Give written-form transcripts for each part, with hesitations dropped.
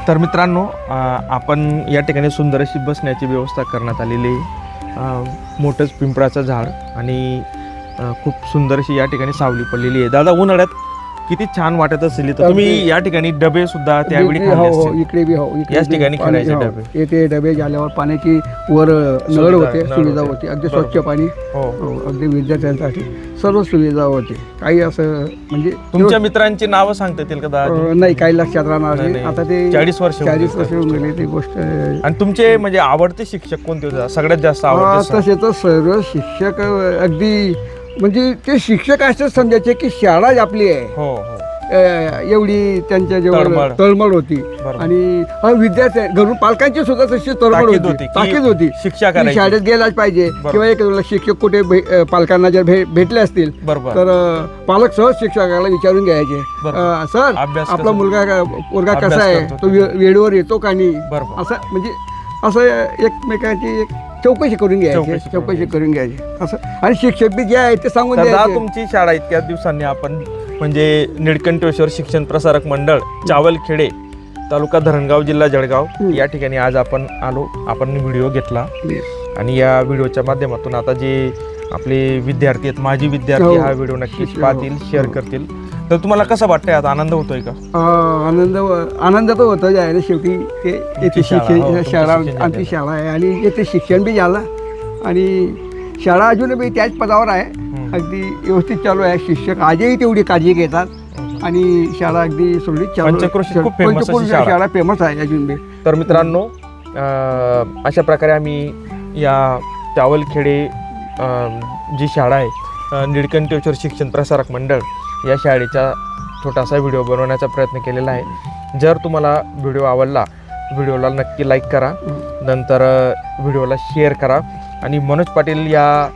तर मित्रांनो, आपण या ठिकाणी सुंदर अशी बसण्याची व्यवस्था करण्यात आलेली आहे. मोठंच पिंपळाचं झाड आणि खूप सुंदर अशी या ठिकाणी सावली पडलेली आहे. दादा, उन्हाळ्यात किती छान वाटत असेल तर तुम्ही या ठिकाणी डबे सुद्धा त्यावेळी खाल्ले असतील. इकडे बी हो, याच ठिकाणी खेळायचे डबे. येथे डबे झाल्यावर पाण्याची वर नळ होते, सुविधा होती, अगदी स्वच्छ पाणी. अगदी विद्यार्थ्यांसाठी सर्व सुविधा होती. काही असं म्हणजे तुमच्या मित्रांची नावं सांगता येतील का दादा? नाही, काही लक्षात राहणार नाही. आता ते 40 वर्ष होऊन गेले ती गोष्ट. आणि तुमचे म्हणजे आवडते शिक्षक कोणते होते सगळ्यात जास्त आवडते? तसे तर सर्व शिक्षक अगदी म्हणजे ते शिक्षक असं समजायचे की शाळाच आपली आहे. हो. एवढी त्यांच्या जवळ तळमळ होती. आणि विद्यार्थी घरून पालकांची सुद्धा तशी तळमळ होती, ताकीद होती. शिक्षक शाळेत गेलाच पाहिजे किंवा एक शिक्षक कुठे पालकांना जर भेटले असतील तर पालक सहज शिक्षकाला विचारून घ्यायचे, सर आपला मुलगा कसा आहे, तो वेळेवर येतो का नाही, असं म्हणजे असं एकमेकांची एक चौकशी करून घ्यायची असं. आणि शिक्षक बी जे आहे ते सांगून द्यायचे. तुमची शाळा इतक्या दिवसांनी आपण म्हणजे निळकंठेश्वर शिक्षण प्रसारक मंडळ, चावलखेडे, तालुका धरणगाव, जिल्हा जळगाव या ठिकाणी आज आपण आलो. आपण व्हिडिओ घेतला आणि या व्हिडिओच्या माध्यमातून आता जे आपले विद्यार्थी आहेत, माजी विद्यार्थी हा व्हिडिओ नक्कीच पाहतील, शेअर करतील. तर तुम्हाला कसं वाटतंय, आता आनंद होतोय का? आनंद तर होतो आहे ना. शेवटी ते येथे शाळा आमची शाळा आहे आणि येथे शिक्षण बी झालं आणि शाळा अजूनही त्याच पदावर आहे, अगदी व्यवस्थित चालू आहे. शिक्षक आजही तेवढी काळजी घेतात आणि शाळा अगदी सुरळीत चालू. शाळा फेमस आहे अजून बी. तर मित्रांनो, अशा प्रकारे आम्ही या चावलखेडे जी शाळा आहे, निळकंठेश्वर शिक्षण प्रसारक मंडळ, या शाळेचा छोटासा व्हिडिओ बनवण्याचा प्रयत्न केलेला आहे. जर तुम्हाला व्हिडिओ आवडला, व्हिडिओला नक्की लाईक करा, नंतर व्हिडिओला शेअर करा आणि मनोज पाटील या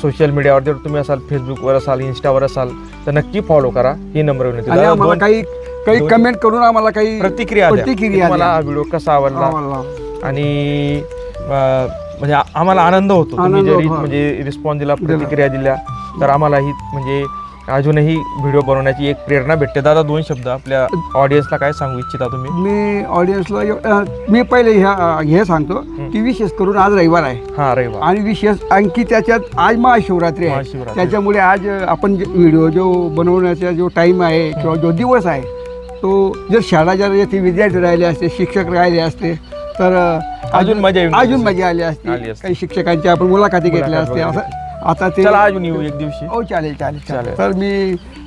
सोशल मीडियावर जर तुम्ही असाल, फेसबुकवर असाल, इंस्टावर असाल तर नक्की फॉलो करा. ही नंबर विनंती. काही कमेंट करून आम्हाला काही प्रतिक्रिया मला हा व्हिडिओ कसा आवडला आणि म्हणजे आम्हाला आनंद होतो. तुम्ही जरी म्हणजे रिस्पॉन्स दिला, प्रतिक्रिया दिल्या तर आम्हालाही म्हणजे अजूनही व्हिडिओ बनवण्याची एक प्रेरणा भेटते. दादा, 2 शब्द आपल्या ऑडियन्सला काय सांगू इच्छिता तुम्ही? मी ऑडियन्सला मी पहिले हे सांगतो की विशेष करून आज रविवार आहे. रविवार आणि विशेष आणखी त्याच्यात आज महाशिवरात्री आहे. त्याच्यामुळे आज आपण व्हिडिओ जो बनवण्याचा जो टाइम आहे किंवा जो दिवस आहे तो जर शाळा जर येथे विद्यार्थी राहिले असते, शिक्षक राहिले असते तर अजून मजा आली असती. काही शिक्षकांच्या आपण मुलाखती घेतल्या असते. असं आता ते अजून येऊ एक दिवशी. चालेल. तर मी